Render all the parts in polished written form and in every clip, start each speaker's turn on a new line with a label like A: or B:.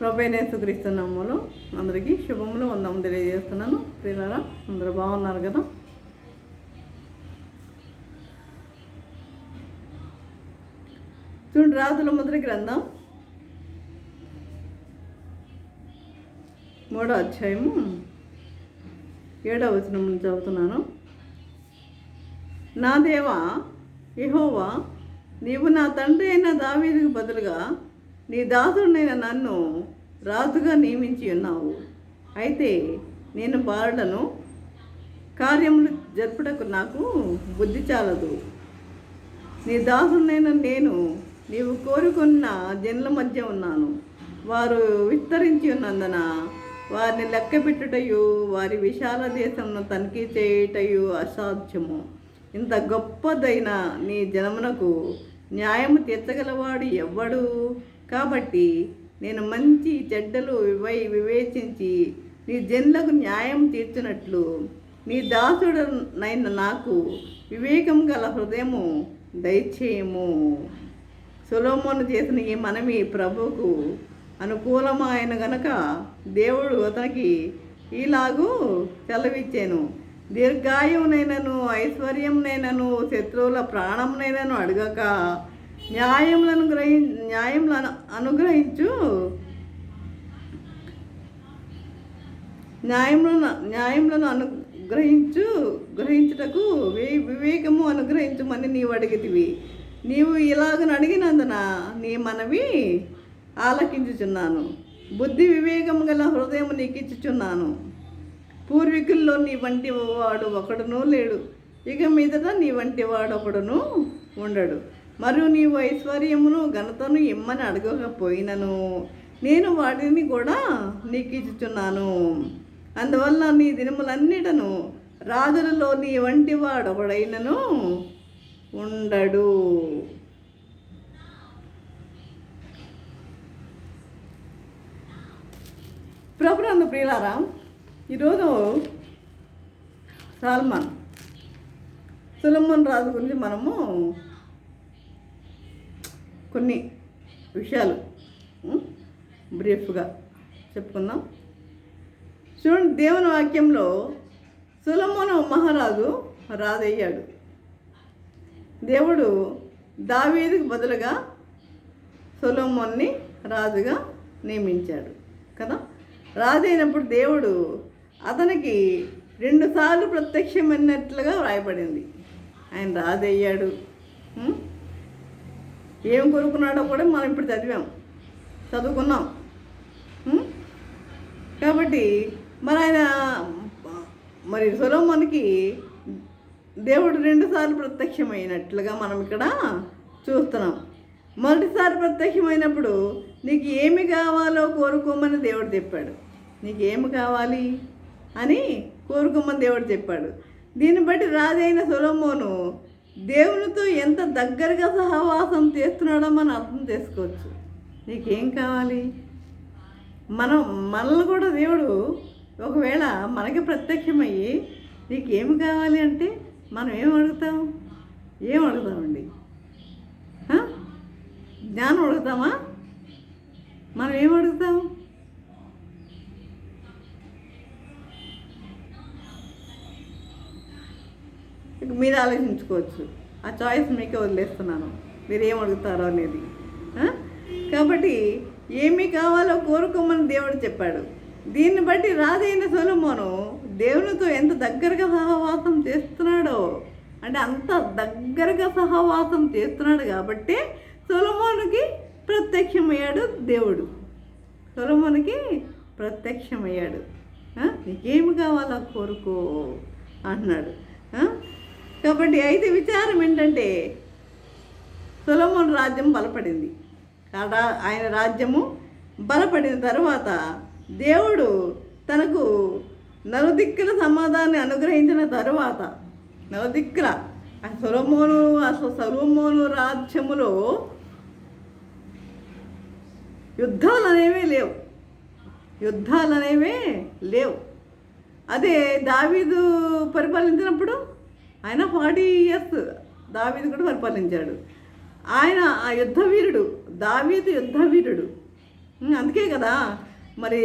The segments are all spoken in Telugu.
A: ప్రభువైన యేసుక్రీస్తు నామములో అందరికీ శుభములు వందనం తెలియజేస్తున్నాను. ప్రియులారా, అందరూ బాగున్నారు కదా? చూడండి, రాజుల మొదటి గ్రంథం 3వ అధ్యాయము 7వ వచనం నుంచి చదువుతున్నాను. నా దేవా యెహోవా, నీవు నా తండ్రి అయిన దావీదుకు బదులుగా నీ దాసుడినైన నన్ను రాజుగా నియమించి ఉన్నావు. అయితే నేను బారులను కార్యములు జరుపుటకు నాకు బుద్ధి చాలదు. నీ దాసుడినైన నేను నీవు కోరుకున్న జనుల మధ్య ఉన్నాను. వారు విస్తరించి ఉన్నందున వారిని లెక్కపెట్టుటయు వారి విశాల దేశమును తనిఖీ చేయుటయు అసాధ్యము. ఇంత గొప్పదైన నీ జనమునకు న్యాయము తీర్చగలవాడు ఎవ్వడు? కాబట్టి నేను మంచి చెడ్డలు వివేచించి నీ జనులకు న్యాయం తీర్చినట్లు నీ దాసుడనైన నాకు వివేకం గల హృదయము దయచేయము. సొలొమోను చేసిన ఈ మనవి ప్రభువుకు అనుకూలమైన గనక దేవుడు అతనికి ఈలాగూ సెలవిచ్చాను. దీర్ఘాయువునైనను ఐశ్వర్యంనైనను శత్రువుల ప్రాణంనైనను అడగక న్యాయములను గ్రహించుటకు వివేకము అనుగ్రహించమని నీవు అడిగితివి. నీవు ఇలాగను అడిగినందున నీ మనవి ఆలకించుచున్నాను. బుద్ధి వివేకము గల హృదయం నీకు ఇచ్చుచున్నాను. పూర్వీకుల్లో నీ వంటి వాడు ఒకడునూ లేడు, ఇక మీదట నీ వంటి వాడు ఒకడును ఉండడు. మరియు నీవు ఐశ్వర్యమును ఘనతను ఇమ్మని అడగకపోయినను నేను వాటిని కూడా నీకు ఇచ్చుచున్నాను. అందువల్ల నీ దినములన్నిటను రాజులలో నీ వంటి వాడు ఒకడైనను ఉండడు. ప్రభునందు ప్రియులారా, ఈరోజు సొలొమోను రాజు గురించి మనము కొన్ని విషయాలు బ్రీఫ్గా చెప్పుకుందాం. చూడండి, దేవుని వాక్యంలో సొలొమోను మహారాజు రాజయ్యాడు. దేవుడు దావీదుకు బదులుగా సొలొమోన్ని రాజుగా నియమించాడు కదా. రాజు అయినప్పుడు దేవుడు అతనికి 2 సార్లు ప్రత్యక్షమైనట్లుగా వ్రాయబడింది. ఆయన రాజు అయ్యాడు. ఏం కోరుకున్నాడో కూడా మనం ఇప్పుడు చదువుకున్నాం. కాబట్టి మరి సొలొమోనుకి దేవుడు 2 సార్లు ప్రత్యక్షమైనట్లుగా మనం ఇక్కడ చూస్తున్నాం. మొదటిసారి ప్రత్యక్షమైనప్పుడు నీకు ఏమి కావాలో కోరుకోమని దేవుడు చెప్పాడు. నీకు ఏమి కావాలి అని కోరుకోమని దేవుడు చెప్పాడు. దీన్ని బట్టి రాజైన సొలొమోను దేవునితో ఎంత దగ్గరగా సహవాసం చేస్తున్నాడో మనం అర్థం చేసుకోవచ్చు. నీకేం కావాలి? మనల్ని కూడా దేవుడు ఒకవేళ మనకి ప్రత్యక్షమయ్యి నీకేమి కావాలి అంటే మనం ఏం అడుగుతామండి? జ్ఞానం అడుగుతామా? మనం ఏం అడుగుతాం? మీరు ఆలోచించుకోవచ్చు. ఆ చాయిస్ మీకే వదిలేస్తున్నాను, మీరు ఏం అడుగుతారో అనేది. కాబట్టి ఏమి కావాలో కోరుకోమని దేవుడు చెప్పాడు. దీన్ని బట్టి రాజైన సొలొమోను దేవునితో ఎంత దగ్గరగా సహవాసం చేస్తున్నాడో, అంటే అంత దగ్గరగా సహవాసం చేస్తున్నాడు కాబట్టి సొలొమోనుకి ప్రత్యక్షమయ్యాడు దేవుడు. సొలొమోనుకి ప్రత్యక్షమయ్యాడు. నీకేమి కావాలో కోరుకో అంటున్నాడు. కాబట్టి అయితే విచారం ఏంటంటే సొలొమోను రాజ్యం బలపడింది. ఆయన రాజ్యము బలపడిన తర్వాత దేవుడు తనకు నలుదిక్కుల సమాధానాన్ని అనుగ్రహించిన తరువాత నలుదిక్కుల సొలొమోను రాజ్యములో యుద్ధాలు అనేవే లేవు. అదే దావీదు పరిపాలించినప్పుడు ఆయన 40 years దావీదు కూడా పరిపాలించాడు. ఆయన ఆ యుద్ధవీరుడు, దావీదు యుద్ధవీరుడు. అందుకే కదా మరి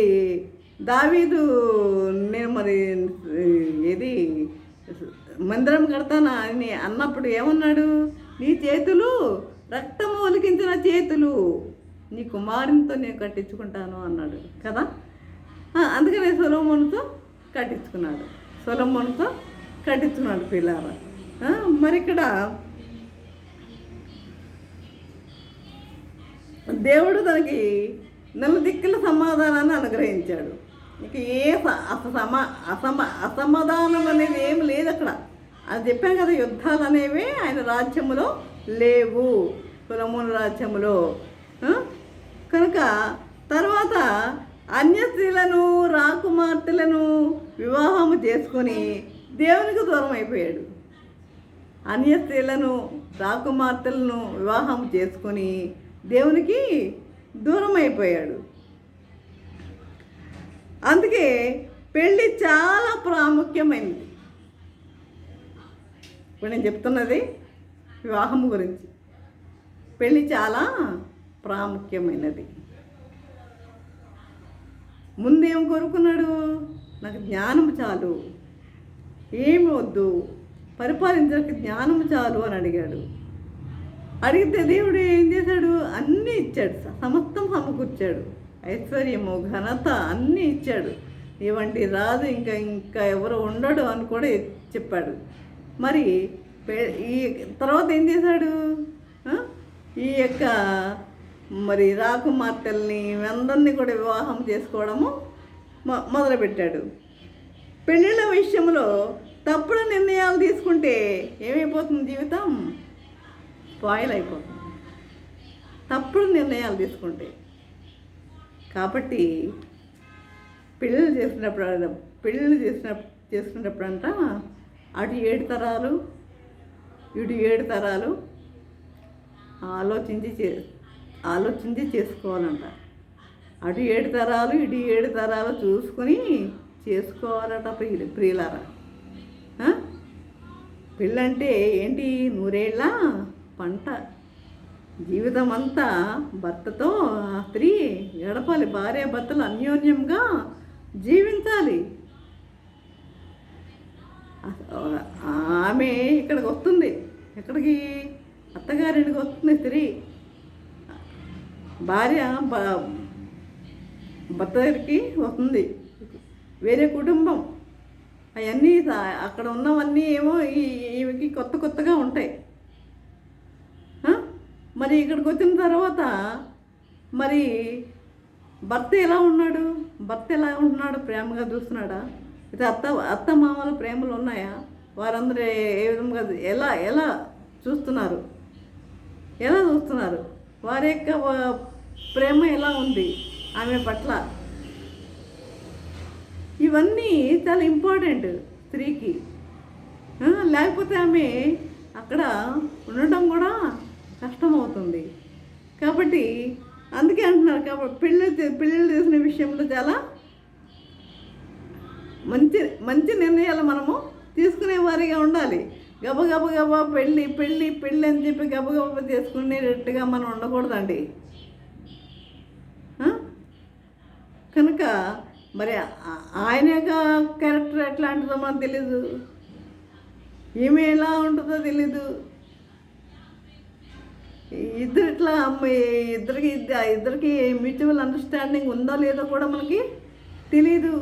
A: దావీదు నేను మరి ఏది మందిరం కడతానా అని అన్నప్పుడు ఏమన్నాడు? నీ చేతులు రక్తము ఒలికించిన చేతులు, నీ కుమారునితో నేను కట్టించుకుంటాను అన్నాడు కదా. అందుకనే సొలొమోనుతో కట్టించుకున్నాడు పిల్లారా. మరి ఇక్కడ దేవుడు తనకి నలుదిక్కుల సమాధానాన్ని అనుగ్రహించాడు. ఇక ఏ అసమాధానం అనేది ఏమి లేదు అక్కడ. అది చెప్పాం కదా, యుద్ధాలు అనేవి ఆయన రాజ్యములో లేవు, సొలొమోను రాజ్యములో. కనుక తర్వాత అన్య స్త్రీలను రాకుమార్తెలను వివాహము చేసుకొని దేవునికి దూరం అయిపోయాడు. అన్య స్త్రీలను రాకుమార్తెలను వివాహం చేసుకొని దేవునికి దూరం అయిపోయాడు. అందుకే పెళ్ళి చాలా ప్రాముఖ్యమైనది. ఇప్పుడు నేను చెప్తున్నది వివాహం గురించి. పెళ్ళి చాలా ప్రాముఖ్యమైనది. ముందేం కోరుకున్నాడు? నాకు జ్ఞానం చాలు, ఏమి వద్దు, పరిపాలించడానికి జ్ఞానం చాలు అని అడిగాడు. అడిగితే దేవుడు ఏం చేశాడు? అన్నీ ఇచ్చాడు, సమస్తం సమకూర్చాడు. ఐశ్వర్యము, ఘనత అన్నీ ఇచ్చాడు. ఇవంటి రాజు ఇంకా ఎవరు ఉండడు అని కూడా చెప్పాడు. మరి ఈ తర్వాత ఏం చేశాడు? ఈ యొక్క మరి రాకుమార్తెల్ని అందరినీ కూడా వివాహం చేసుకోవడము మొదలుపెట్టాడు. పెళ్ళిళ్ళ విషయంలో తప్పుడు నిర్ణయాలు తీసుకుంటే ఏమైపోతుంది? జీవితం స్పాయిల్ అయిపోతుంది, తప్పుడు నిర్ణయాలు తీసుకుంటే. కాబట్టి పెళ్ళిళ్ళు చేసుకునేటప్పుడంట అటు 7 తరాలు ఇటు 7 తరాలు ఆలోచించి చేసుకోవాలంట. అటు 7 తరాలు ఇటు 7 తరాలు చూసుకొని చేసుకోవాలట ప్రియులారా. పెళ్ళంటే ఏంటి? 100 ఏళ్ళ పంట. జీవితం అంతా భర్తతో ఆ స్త్రీ గడపాలి. భార్యాభర్తలు అన్యోన్యంగా జీవించాలి. ఆమె ఇక్కడికి వస్తుంది. ఎక్కడికి? అత్తగారింటికి వస్తుంది స్త్రీ. భార్య భర్త దగ్గరికి వస్తుంది. వేరే కుటుంబం. అవన్నీ అక్కడ ఉన్నవన్నీ ఏమో ఈమెకి కొత్తగా ఉంటాయి. మరి ఇక్కడికి వచ్చిన తర్వాత మరి భర్త ఎలా ఉన్నాడు? ప్రేమగా చూస్తున్నాడా? అయితే అత్త మామల ప్రేమలు ఉన్నాయా? వారందరూ ఏ విధంగా ఎలా చూస్తున్నారు? వారి యొక్క ప్రేమ ఎలా ఉంది ఆమె పట్ల? ఇవన్నీ చాలా ఇంపార్టెంట్ స్త్రీకి. లేకపోతే ఆమె అక్కడ ఉండటం కూడా కష్టమవుతుంది. కాబట్టి అందుకే అంటున్నారు. కాబట్టి పెళ్ళిళ్ళు చేసిన విషయంలో చాలా మంచి నిర్ణయాలు మనము తీసుకునే వారిగా ఉండాలి. గబగబా పెళ్ళి అని చెప్పి గబగబా చేసుకునేటట్టుగా మనం ఉండకూడదండి. కనుక మరి ఆయన యొక్క క్యారెక్టర్ ఎట్లాంటిదో మనకు తెలీదు, ఈమె ఎలా ఉంటుందో తెలీదు. ఇద్దరికి మ్యూచువల్ అండర్స్టాండింగ్ ఉందో లేదో కూడా మనకి తెలీదు.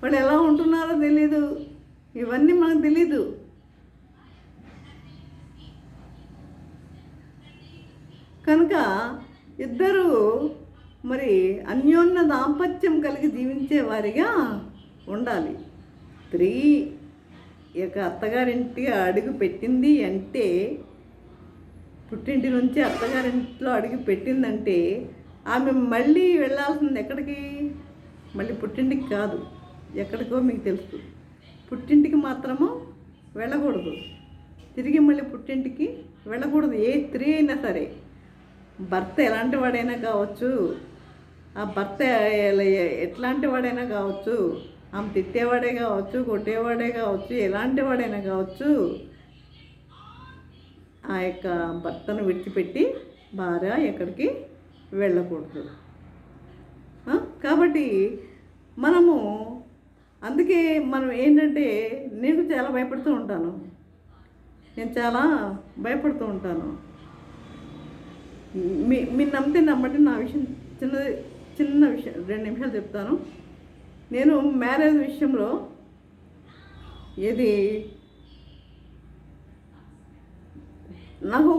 A: వాళ్ళు ఎలా ఉంటున్నారో తెలీదు. ఇవన్నీ మనకు తెలీదు. కనుక ఇద్దరు మరి అన్యోన్య దాంపత్యం కలిగి జీవించే వారిగా ఉండాలి. స్త్రీ యొక్క అత్తగారింటికి అడుగు పెట్టింది అంటే, పుట్టింటి నుంచి అత్తగారింట్లో అడుగు పెట్టిందంటే ఆమె మళ్ళీ వెళ్ళాల్సింది ఎక్కడికి? మళ్ళీ పుట్టింటికి కాదు, ఎక్కడికో మీకు తెలుసు. పుట్టింటికి మాత్రము వెళ్ళకూడదు. తిరిగి మళ్ళీ పుట్టింటికి వెళ్ళకూడదు. ఏ స్త్రీ అయినా సరే, భర్త ఎలాంటి వాడైనా కావచ్చు, ఆ భర్త ఎట్లాంటి వాడైనా కావచ్చు, ఆమె తిట్టేవాడే కావచ్చు, కొట్టేవాడే కావచ్చు, ఎలాంటి వాడైనా కావచ్చు, ఆ యొక్క భర్తను విడిచిపెట్టి భార్య ఎక్కడికి వెళ్ళకూడదు. కాబట్టి మనము అందుకే మనం ఏంటంటే నేను చాలా భయపడుతూ ఉంటాను. నేను చాలా భయపడుతూ ఉంటాను. మీరు నమ్మితే నమ్మండి. నా విషయం చిన్న విషయం 2 నిమిషాలు చెప్తాను. నేను మ్యారేజ్ విషయంలో ఏది నాకు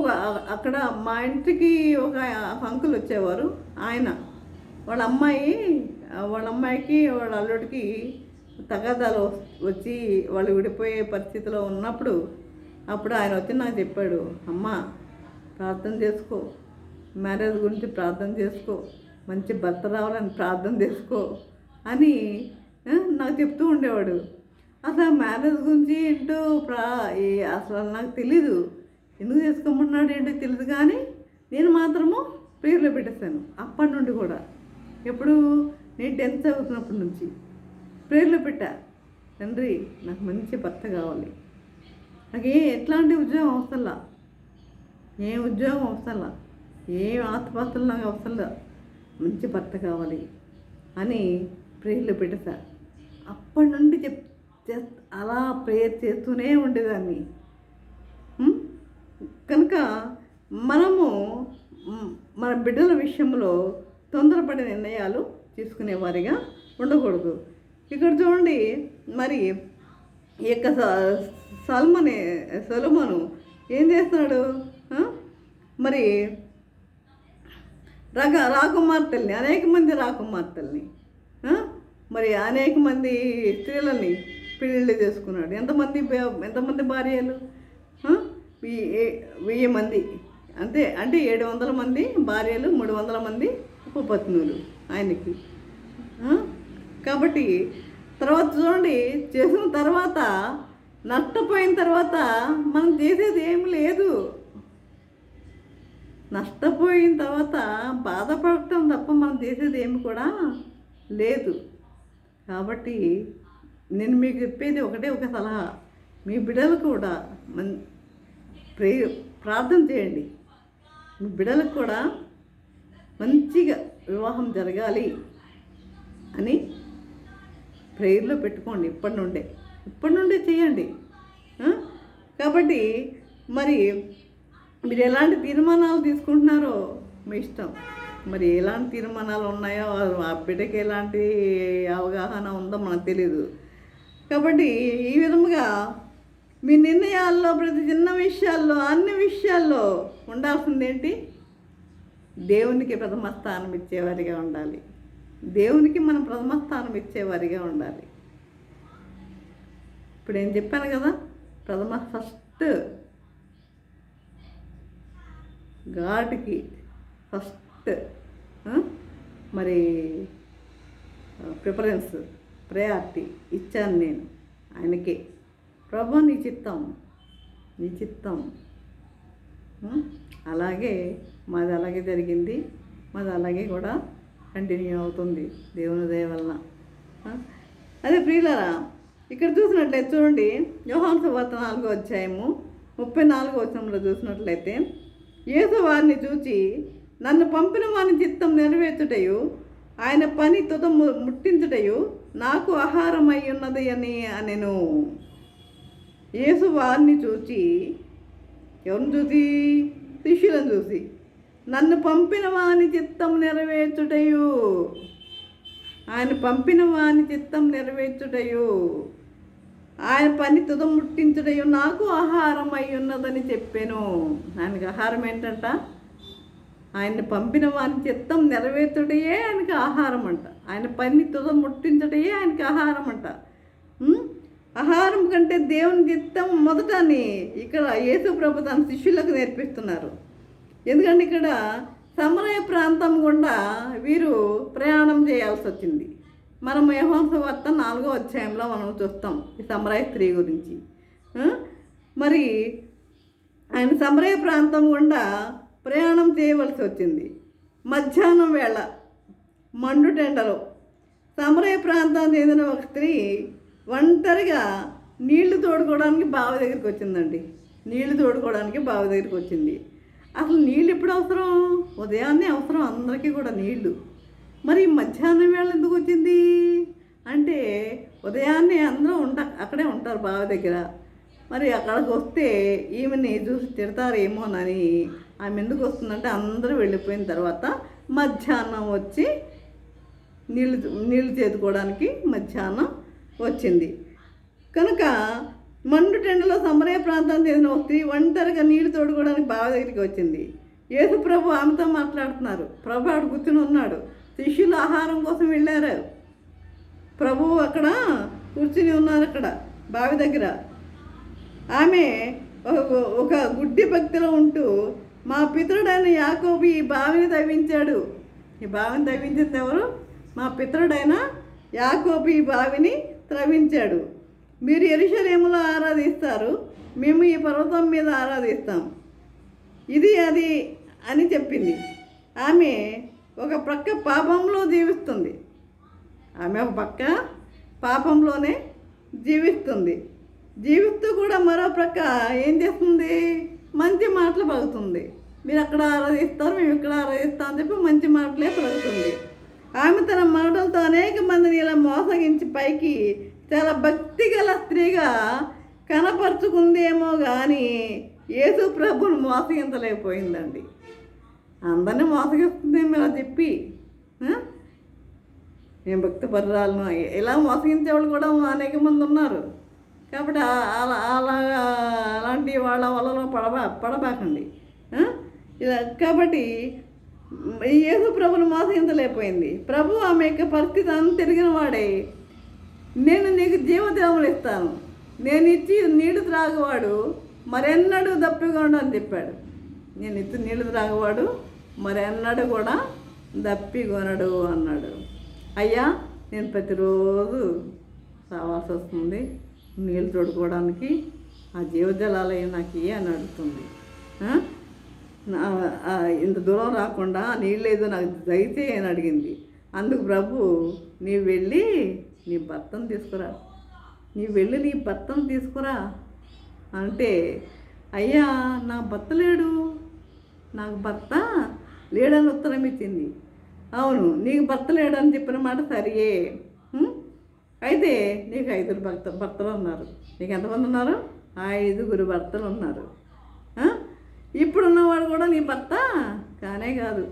A: అక్కడ మా ఇంటికి ఒక అంకుల్ వచ్చేవారు. ఆయన వాళ్ళ అమ్మాయికి వాళ్ళ అల్లుడికి తగాదాలు వచ్చి వాళ్ళు విడిపోయే పరిస్థితిలో ఉన్నప్పుడు ఆయన వచ్చి నాకు చెప్పాడు, అమ్మ ప్రార్థన చేసుకో, మ్యారేజ్ గురించి ప్రార్థన చేసుకో, మంచి భర్త రావాలని ప్రార్థన చేసుకో అని నాకు చెప్తూ ఉండేవాడు. అసలు మ్యారేజ్ గురించి ఏంటో అసలు నాకు తెలీదు, ఎందుకు చేసుకోమన్నాడు ఏంటో తెలియదు. కానీ నేను మాత్రము ప్రేయర్లో పెట్టేశాను. అప్పటి నుండి కూడా ఎప్పుడు నేను 10th చదువుతున్నప్పటి నుంచి ప్రేయర్లో పెట్టా, తండ్రి నాకు మంచి భర్త కావాలి, నాకు ఎట్లాంటి ఉద్యోగం అవసరంలా, ఏం ఉద్యోగం అవసరంలా, ఏం ఆత్మహత్యలు నాకు అవసరంలా, మంచి భర్త కావాలి అని ప్రేయర్లో పెట్టేశా. అప్పటి నుండి అలా ప్రేయర్ చేస్తూనే ఉండేదాన్ని. కనుక మనము మన బిడ్డల విషయంలో తొందరపడే నిర్ణయాలు తీసుకునేవారిగా ఉండకూడదు. ఇక్కడ చూడండి, మరి ఈ యొక్క సొలొమోను ఏం చేస్తున్నాడు, మరి రాకుమార్తెల్ని అనేక మంది రాకుమార్తెల్ని మరి అనేక మంది స్త్రీలని పెళ్ళిళ్ళు చేసుకున్నాడు. ఎంతమంది భార్యలు? 1000 మంది. అంటే 700 మంది భార్యలు, 300 మంది ఉపపత్నులు ఆయనకి. కాబట్టి తర్వాత చూడండి, చేసిన తర్వాత నష్టపోయిన తర్వాత మనం చేసేది ఏమి లేదు. నష్టపోయిన తర్వాత బాధపడటం తప్ప మనం చేసేది ఏమి కూడా లేదు. కాబట్టి నేను మీకు చెప్పేది ఒక సలహా, మీ బిడ్డలు కూడా ప్రార్థన చేయండి. మీ బిడ్డలకు కూడా మంచిగా వివాహం జరగాలి అని ప్రేయర్లో పెట్టుకోండి. ఇప్పటి నుండే చేయండి. కాబట్టి మరి మీరు ఎలాంటి తీర్మానాలు తీసుకుంటున్నారో మీ ఇష్టం. మరి ఎలాంటి తీర్మానాలు ఉన్నాయో ఆ బిడ్డకి ఎలాంటి అవగాహన ఉందో మనకు తెలియదు. కాబట్టి ఈ విధముగా మీ నిర్ణయాల్లో ప్రతి చిన్న విషయాల్లో అన్ని విషయాల్లో ఉండాల్సింది ఏంటి? దేవునికి ప్రథమ స్థానం ఇచ్చేవారిగా ఉండాలి. దేవునికి మనం ప్రథమ స్థానం ఇచ్చేవారిగా ఉండాలి. ఇప్పుడు నేను చెప్పాను కదా, ఫస్ట్ గాడ్కి ఫస్ట్ మరి ప్రిఫరెన్స్ ప్రయారిటీ ఇచ్చాను నేను ఆయనకే. ప్రభు నీ చిత్తం అలాగే మాది అలాగే జరిగింది, మాది అలాగే కూడా కంటిన్యూ అవుతుంది దేవుని దయ వలన. అదే ప్రియులారా, ఇక్కడ చూసినట్లయితే చూడండి, యోహాను సువార్త 4వ అధ్యాయము 34వ వచనంలో చూసినట్లయితే, యేసు వారిని చూచి నన్ను పంపిన వాని చిత్తం నెరవేర్చుటయు ఆయన పని తుద ముట్టించుటయు నాకు ఆహారం అయి ఉన్నది అని అనెను. యేసు వారిని చూచి, ఎవరిని చూసి? శిష్యులను చూసి, నన్ను పంపిన వాని చిత్తం నెరవేర్చుటయు, ఆయన పంపిన వాని చిత్తం నెరవేర్చుటయు ఆయన పని తుద ముట్టించుటయు నాకు ఆహారం అయి ఉన్నదని చెప్పాను. ఆయనకి ఆహారం ఏంటంట? ఆయన్ని పంపిన వాని చిత్తం నెరవేర్చుటయే ఆయనకి ఆహారం అంట. ఆయన పని తుద ముట్టించుటయే ఆయనకి ఆహారం అంట. ఆహారం కంటే దేవుని చిత్తం మొదటని ఇక్కడ యేసు ప్రభు తన శిష్యులకు నేర్పిస్తున్నారు. ఎందుకంటే ఇక్కడ సమరయ ప్రాంతం గుండా వీరు ప్రయాణం చేయాల్సి వచ్చింది. మనం యోహాను సువార్త 4వ అధ్యాయంలో మనం చూస్తాం ఈ సమరయ స్త్రీ గురించి. మరి ఆయన సమరయ ప్రాంతం గుండా ప్రయాణం చేయవలసి వచ్చింది. మధ్యాహ్నం వేళ మండుటెండలో సమరయ ప్రాంతానికి చెందిన ఒక స్త్రీ ఒంటరిగా నీళ్లు తోడుకోవడానికి బావి దగ్గరికి వచ్చిందండి. అసలు నీళ్ళు ఎప్పుడు అవసరం? ఉదయాన్నే అవసరం అందరికీ కూడా నీళ్లు. మరి మధ్యాహ్నం వేళ ఎందుకు వచ్చింది అంటే ఉదయాన్నే అందరూ అక్కడే ఉంటారు బావి దగ్గర. మరి అక్కడికి వస్తే ఈమెని చూసి తిడతారేమోనని ఆమె ఎందుకు వస్తుందంటే అందరూ వెళ్ళిపోయిన తర్వాత మధ్యాహ్నం వచ్చి నీళ్ళు చేదుకోవడానికి మధ్యాహ్నం వచ్చింది. కనుక మండు టెండలో సమరయ ప్రాంతానికి చెందిన ఒక స్త్రీ ఒంటరిగా నీళ్లు తోడుకోవడానికి బావి దగ్గరికి వచ్చింది. యేసు ప్రభు ఆమెతో మాట్లాడుతున్నారు. ప్రభు ఆడు కూర్చుని ఉన్నాడు. శిష్యులు ఆహారం కోసం వెళ్ళారు. ప్రభువు అక్కడ కూర్చుని ఉన్నారు అక్కడ బావి దగ్గర. ఆమె ఒక గుడ్డి భక్తిలో ఉంటూ మా పితరుడైన యాకోబు ఈ బావిని తవ్వించాడు. ఈ బావిని తవ్వించింది ఎవరు? మా పితరుడైన యాకోబు ఈ బావిని త్రవ్వించాడు. మీరు యెరూషలేములో ఆరాధిస్తారు, మేము ఈ పర్వతం మీద ఆరాధిస్తాం. ఇది అది అని చెప్పింది. ఆమె ఒక ప్రక్క పాపంలో జీవిస్తుంది. ఆమె ఒక పక్క పాపంలోనే జీవిస్తూ కూడా మరో ప్రక్క ఏం చేస్తుంది? మంచి మాటలు పలుకుతుంది. మీరు అక్కడ ఆరాధిస్తారు, మేము ఇక్కడ ఆరాధిస్తాం అని చెప్పి మంచి మాటలే పలుకుతుంది. ఆమె తన మాటలతో అనేక మందిని ఇలా మోసగించి పైకి చాలా భక్తి గల స్త్రీగా కనపరుచుకుందేమో కానీ యేసు ప్రభుని మోసగించలేకపోయిందండి. అందరినీ మోసగిస్తుందేమో ఇలా చెప్పి, నేను భక్తి పరురాలను ఇలా మోసగించేవాళ్ళు కూడా అనేక మంది ఉన్నారు. కాబట్టి అలాంటి వాళ్ళ వలలో పడబాకండి. ఇలా కాబట్టి యేసు ప్రభుని మోసగించలేకపోయింది. ప్రభు ఆమె యొక్క పరిస్థితి అంత తిరిగిన వాడే, నేను నీకు జీవదేవములు ఇస్తాను, నేను ఇచ్చి నీళ్లు త్రాగువాడు మరెన్నడూ దప్పికొనడు అని చెప్పాడు. నేను ఇచ్చి నీళ్లు త్రాగువాడు మరెన్నడూ కూడా దప్పికొనడు అన్నాడు. అయ్యా, నేను ప్రతిరోజు రావాల్సి వస్తుంది నీళ్ళు తోడుకోవడానికి, ఆ జీవజలాలయ నాకు అని అడుగుతుంది. ఇంత దూరం రాకుండా నీళ్ళు ఏదో నాకు దయచే అని అడిగింది. అందుకు ప్రభు, నీవు వెళ్ళి నీ భర్తను తీసుకురా అంటే, అయ్యా నా భర్త లేడు, నాకు భర్త లేడని ఉత్తరం ఇచ్చింది. అవును, నీకు భర్త లేడని చెప్పిన మాట సరియే. అయితే నీకు 5 భర్తలు ఉన్నారు. నీకు ఎంతమంది ఉన్నారు? 5 భర్తలు ఉన్నారు. ఇప్పుడున్నవాడు కూడా నీ భర్త కాదు,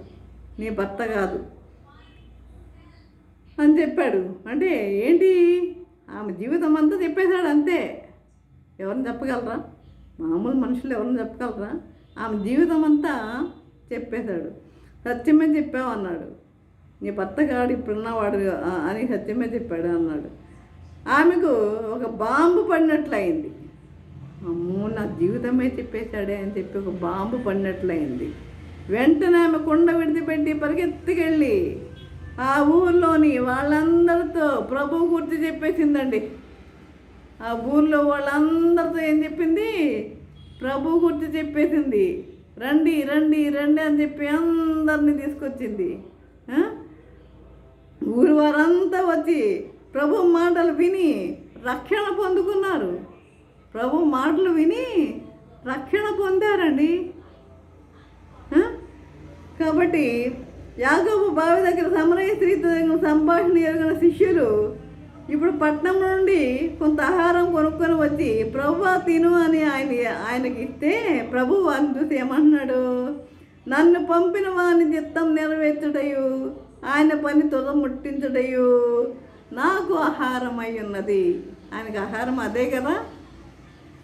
A: నీ భర్త కాదు అని చెప్పాడు. అంటే ఏంటి? ఆమె జీవితం అంతా చెప్పేశాడు అంతే. ఎవరిని చెప్పగలరా? మామూలు మనుషులు ఎవరిని చెప్పగలరా? ఆమె జీవితం అంతా చెప్పేశాడు. సత్యమే చెప్పావు అన్నాడు. నీ భర్త కాడు ఇప్పుడున్నవాడు అని సత్యమే చెప్పాడు అన్నాడు. ఆమెకు ఒక బాంబు పడినట్లయింది. అమ్మో, నా జీవితమే చెప్పేశాడే అని చెప్పి ఒక బాంబు పడినట్లయింది. వెంటనే ఆమె కుండ విడిచిపెట్టి పరిగెత్తుకెళ్ళి ఆ ఊర్లోని వాళ్ళందరితో ప్రభు గురించి చెప్పేసిందండి. ఆ ఊర్లో వాళ్ళందరితో ఏం చెప్పింది? ప్రభు గురించి చెప్పేసింది. రండి రండి రండి అని చెప్పి అందరినీ తీసుకొచ్చింది. ఊరు వారంతా వచ్చి ప్రభు మాటలు విని రక్షణ పొందుకున్నారు. ప్రభు మాటలు విని రక్షణ పొందారండి. కాబట్టి యాకోబు బావి దగ్గర సమరయ స్త్రీతో సంభాషణ ఎరిగిన శిష్యులు ఇప్పుడు పట్నం నుండి కొంత ఆహారం కొనుక్కొని వచ్చి ప్రభువా తిను అని ఆయనకి ఇస్తే ప్రభు వారిని చూసి ఏమంటున్నాడు? నన్ను పంపిన వాని చిత్తం నెరవేర్చుటయు ఆయన పని ముట్టించుటయు నాకు ఆహారం అయి ఉన్నది. ఆయనకి ఆహారం అదే కదా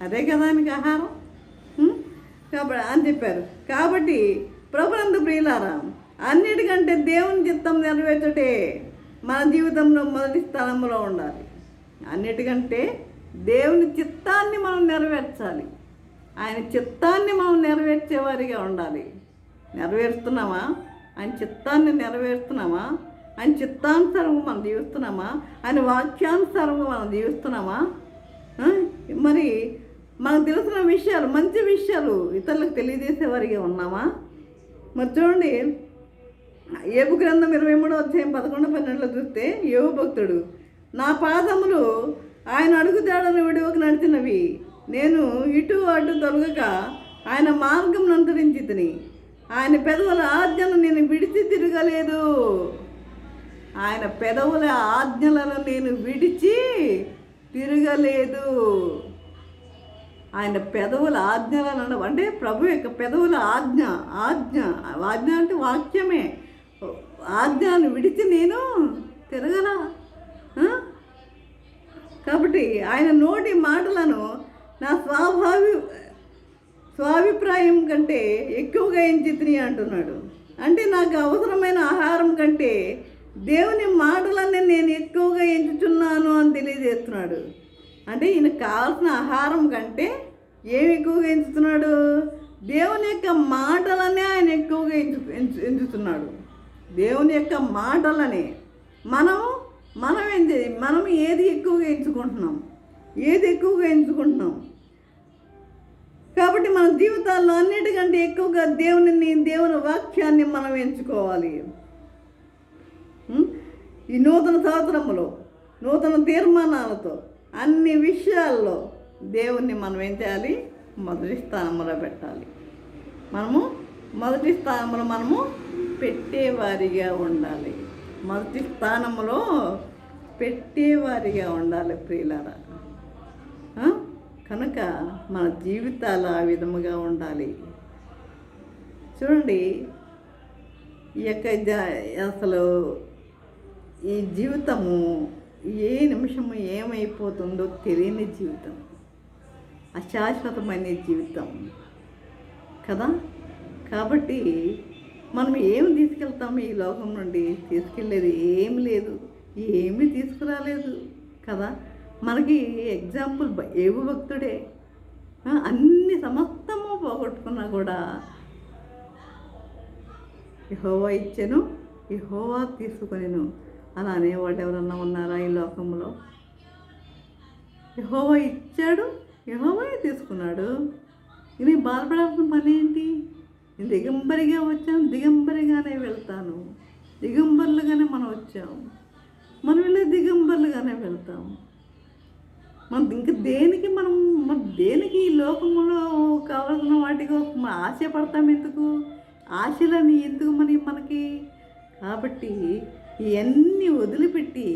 A: ఆయనకి ఆహారం కాబట్టి అని చెప్పారు. కాబట్టి ప్రభునందు ప్రియులారా, అన్నిటికంటే దేవుని చిత్తం నెరవేర్చుటే మన జీవితంలో మొదటి స్థానంలో ఉండాలి. అన్నిటికంటే దేవుని చిత్తాన్ని మనం నెరవేర్చాలి. ఆయన చిత్తాన్ని మనం నెరవేర్చేవారిగా ఉండాలి. నెరవేరుస్తున్నామా? ఆయన చిత్తాన్ని నెరవేరుస్తున్నామా? ఆయన చిత్తానుసారంగా మనం జీవిస్తున్నామా? ఆయన వాక్యానుసారంగా మనం జీవిస్తున్నామా? మరి మనకు తెలిసిన విషయాలు, మంచి విషయాలు ఇతరులకు తెలియజేసేవారిగా ఉన్నామా? మరి చూడండి, యోబు గ్రంథం 23వ అధ్యాయం 11-12 చూస్తే యోబు భక్తుడు, నా పాదములు ఆయన అడుగుజాడను విడువక నడిచినవి, నేను ఇటు అటు తొలగక ఆయన మార్గం అనుసరించి తిని, ఆయన పెదవుల ఆజ్ఞను నేను విడిచి తిరగలేదు. ఆయన పెదవుల ఆజ్ఞలను నేను విడిచి తిరగలేదు. ఆయన పెదవుల ఆజ్ఞలను అంటే ప్రభు యొక్క పెదవుల ఆజ్ఞ అంటే వాక్యమే. ఆజ్ఞను విడిచి నేను తిరగలా. కాబట్టి ఆయన నోటి మాటలను నా స్వాభిప్రాయం కంటే ఎక్కువగా ఎంచితిని అంటున్నాడు. అంటే నాకు అవసరమైన ఆహారం కంటే దేవుని మాటలన్నీ నేను ఎక్కువగా ఎంచుచున్నాను అని తెలియజేస్తున్నాడు. అంటే ఈయనకు కావాల్సిన ఆహారం కంటే ఏమి ఎక్కువగా ఎంచుతున్నాడు? దేవుని యొక్క మాటలనే ఆయన ఎక్కువగా ఎంచుతున్నాడు. దేవుని యొక్క మాటలనే మనం ఏది ఎక్కువగా ఎంచుకుంటున్నాం? కాబట్టి మన జీవితాల్లో అన్నిటికంటే ఎక్కువగా దేవుని వాక్యాన్ని మనం ఎంచుకోవాలి. ఈ నూతన సంవత్సరంలో నూతన తీర్మానాలతో అన్ని విషయాల్లో దేవుణ్ణి మనం ఏం చేయాలి? మొదటి స్థానంలో పెట్టాలి. మొదటి స్థానంలో పెట్టేవారిగా ఉండాలి. మొదటి స్థానంలో పెట్టేవారిగా ఉండాలి ప్రియులారా. కనుక మన జీవితాలు ఆ విధముగా ఉండాలి. చూడండి, ఈ యొక్క అసలు ఈ జీవితము ఏ నిమిషము ఏమైపోతుందో తెలియని జీవితం, అశాశ్వతమైన జీవితం కదా. కాబట్టి మనం ఏమి తీసుకెళ్తాము ఈ లోకం నుండి? తీసుకెళ్ళేది ఏమి లేదు, ఏమీ తీసుకురాలేదు కదా. మనకి ఎగ్జాంపుల్ ఏవు భక్తుడే. అన్ని సమస్తము పోగొట్టుకున్నా కూడా యెహోవా ఇచ్చెను, యెహోవా తీసుకొనెను అలా అనేవాళ్ళు ఎవరన్నా ఉన్నారా ఈ లోకంలో? యెహోవా ఇచ్చాడు, యెహోవాయే తీసుకున్నాడు. ఇది బాధపడాల్సిన పని ఏంటి? నేను దిగంబరిగా వచ్చాను, దిగంబరిగానే వెళ్తాను. దిగంబరులుగానే మనం వచ్చాము, మనం వెళ్ళే దిగంబరులుగానే వెళ్తాం. ఇంకా దేనికి ఈ లోకంలో కావాల్సిన వాటికి ఆశపడతాం? ఎందుకు ఆశలని ఎందుకు మనకి? కాబట్టి ఇవన్నీ వదిలిపెట్టి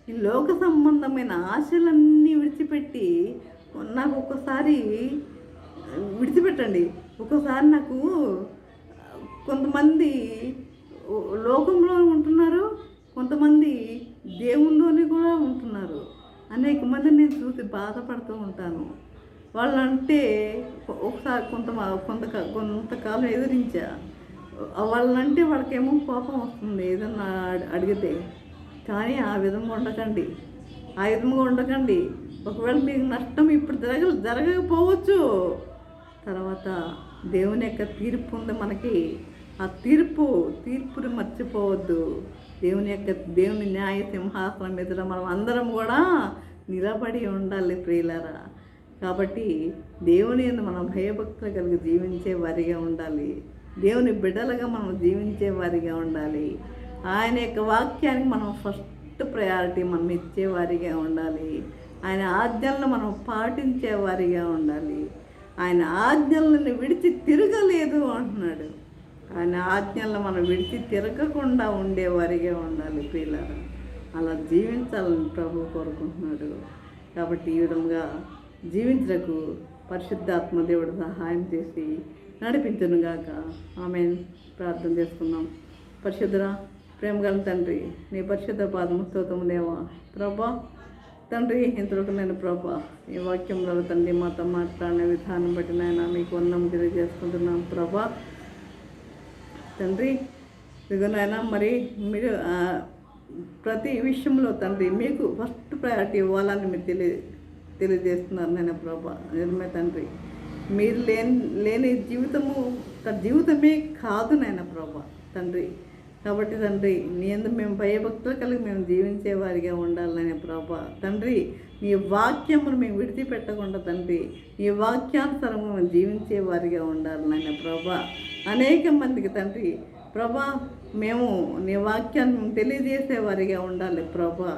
A: ఈ లోక సంబంధమైన ఆశలన్నీ విడిచిపెట్టి నాకు ఒక్కసారి విడిచిపెట్టండి. ఒక్కోసారి నాకు కొంతమంది లోకంలో ఉంటున్నారు, కొంతమంది దేవుళ్ళలోనే కూడా ఉంటున్నారు. అనేక మందిని నేను చూసి బాధపడుతూ ఉంటాను. వాళ్ళంటే ఒకసారి కొంతకాలం ఎదిరించా. వాళ్ళంటే వాళ్ళకేమో కోపం వస్తుంది ఏదన్నా అడిగితే. కానీ ఆ విధంగా ఉండకండి. ఒకవేళ మీకు నష్టం ఇప్పుడు జరగకపోవచ్చు, తర్వాత దేవుని యొక్క తీర్పు ఉంది మనకి. ఆ తీర్పుని మర్చిపోవద్దు. దేవుని న్యాయ సింహాసనం ఎదుట మనం అందరం కూడా నిలబడి ఉండాలి ప్రియులారా. కాబట్టి దేవుని యందు మనం భయభక్తులు కలిగి జీవించే వారిగా ఉండాలి. దేవుని బిడ్డలుగా మనం జీవించే వారిగా ఉండాలి. ఆయన యొక్క వాక్యానికి మనం ఫస్ట్ ప్రయారిటీ మనం ఇచ్చేవారిగా ఉండాలి. ఆయన ఆజ్ఞలను మనం పాటించేవారిగా ఉండాలి. ఆయన ఆజ్ఞలను విడిచి తిరగలేదు అంటున్నాడు. ఆయన ఆజ్ఞలను మనం విడిచి తిరగకుండా ఉండేవారిగా ఉండాలి ప్రియులారా. అలా జీవించాలని ప్రభు కోరుకుంటున్నాడు. కాబట్టి ఈ విధంగా జీవించడానికి పరిశుద్ధాత్మ దేవుడు సహాయం చేసి నడిపించునుగాక. ఆమేన్. ప్రార్థన చేసుకున్నాం. పరిశుద్ధుడా, ప్రేమగల తండ్రి, నీ పరిశుద్ధ పాదము స్తోత్రము దేవా. ప్రభా తండ్రి, ఇంతవరకు నేను ప్రభా ఈ వాక్యంలో తండ్రి మాతో మాట్లాడిన విధానం బట్టి నాయన మీకు వందనం తెలియజేసుకుంటున్నాను ప్రభా. తండ్రి ఇదిగోనైనా మరి మీరు ప్రతి విషయంలో తండ్రి మీకు ఫస్ట్ ప్రయారిటీ ఇవ్వాలని మీరు తెలియజేస్తున్నారు నాయన ప్రభా. నిజమే తండ్రి, మీరు లేని జీవితమే కాదు నాయన ప్రభా తండ్రి. కాబట్టి తండ్రి నీ యందు మేము భయభక్తులు కలిగి మేము జీవించేవారిగా ఉండాలనే ప్రభా తండ్రి. నీ వాక్యమును మేము విడిచిపెట్టకుండా తండ్రి నీ వాక్యానుసారంగా మేము జీవించేవారిగా ఉండాలనే ప్రభా. అనేక మందికి తండ్రి ప్రభా మేము నీ వాక్యాన్ని తెలియజేసేవారిగా ఉండాలి ప్రభా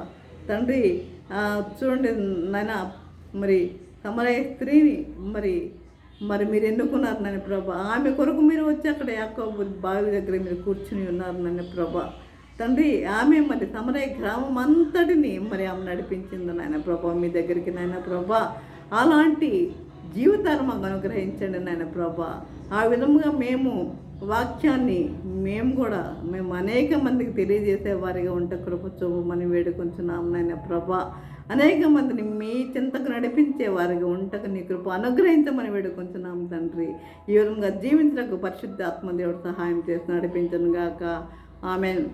A: తండ్రి. చూడండి నాయన, మరి సమరయ స్త్రీని మరి మీరు ఎన్నుకున్నారు నాయన ప్రభా. ఆమె కొరకు మీరు వచ్చి అక్కడ యాకోబు బావి దగ్గర మీరు కూర్చుని ఉన్నారు నాయన ప్రభా. తండ్రి ఆమె మరి సమరయ గ్రామం అంతటిని మరి ఆమె నడిపించింది నాయన ప్రభా. మీ దగ్గరికి నాయన ప్రభా అలాంటి జీవితాలు మాకు అనుగ్రహించండి నాయన ప్రభా. ఆ విధముగా మేము వాక్యాన్ని మేము అనేక మందికి తెలియజేసే వారిగా ఉంటే కృప చూపమని వేడుకొంచున్నాం నాయన ప్రభా. అనేక మందిని మీ చింతకు నడిపించే వారిగా ఉంటకు నీ కృప అనుగ్రహించమని వేడుకొంచున్నాం తండ్రి. ఈ విధంగా జీవించడానికి పరిశుద్ధ ఆత్మదేవుడు సహాయం చేసి నడిపించను గాక. ఆమెన్.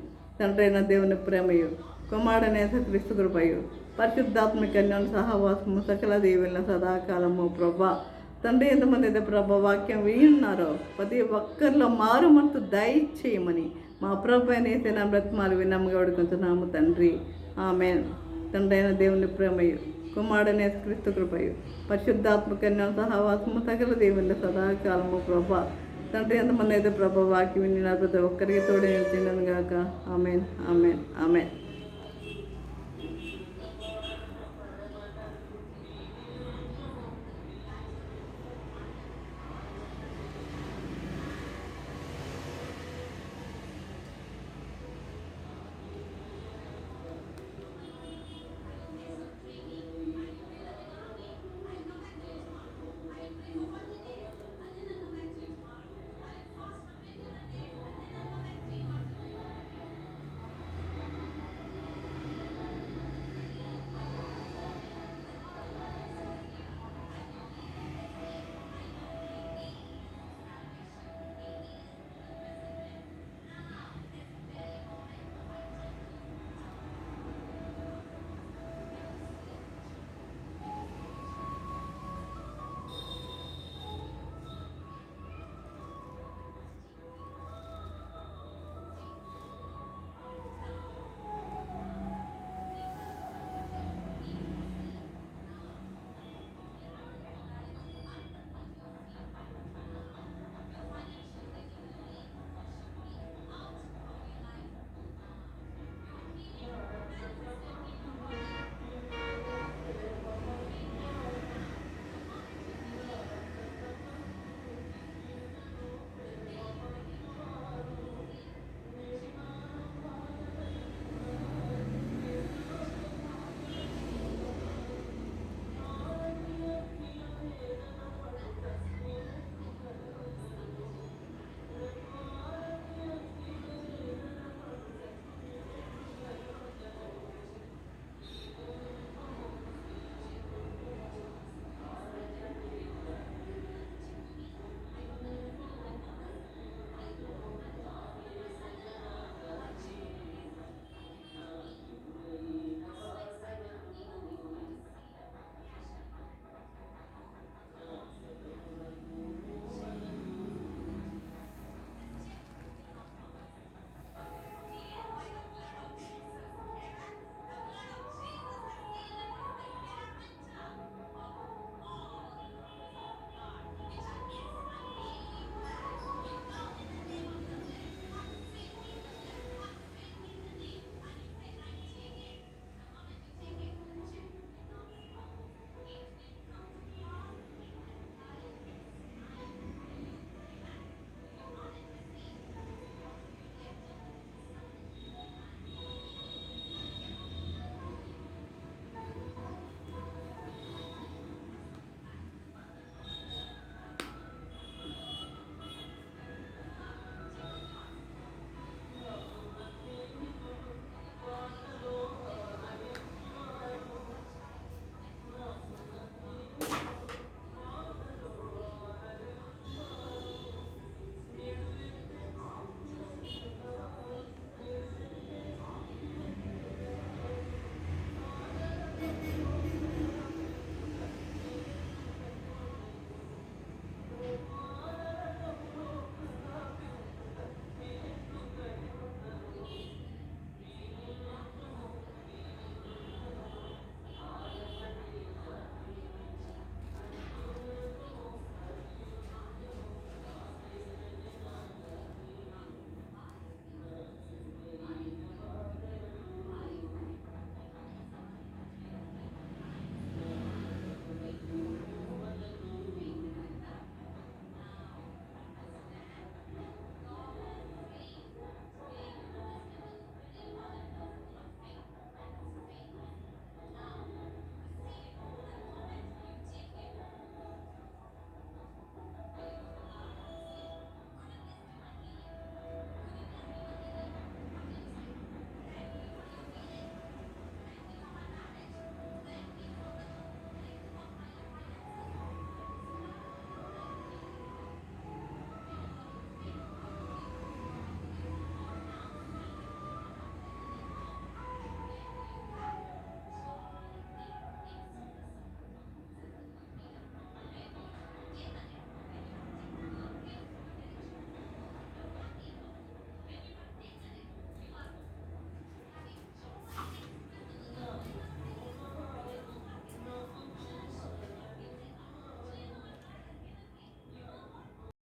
A: తండ్రి అయిన దేవుని ప్రేమయు కుమారుడైన యేసుక్రీస్తు కృపయు పరిశుద్ధాత్మిక కన్యను సహవాసము సకల దేవుళ్ళ సదాకాలము ప్రభా. తండ్రి ఎంతమంది అయితే ప్రభా వాక్యం విన్నారో ప్రతి ఒక్కరిలో మారు మనసు దయచేయమని మా ప్రభు అయిన బ్రతిమాలు విన్నమ్మగా వేడుకుంటున్నాము తండ్రి. ఆమెన్. తండ్రి అయిన దేవుని ప్రేమయు కుమారుడైన యేసుక్రీస్తు కృపయు పరిశుద్ధాత్మిక కన్యను సహవాసము సకల దేవుళ్ళ సదాకాలము ప్రభా. తండ్రి ఎంతమంది అయితే ప్రభా వాక్యం విన్నారు ప్రతి ఒక్కరికి తోడే నిలిచిండను గాక. ఆమెన్. ఆమెన్. ఆమెన్.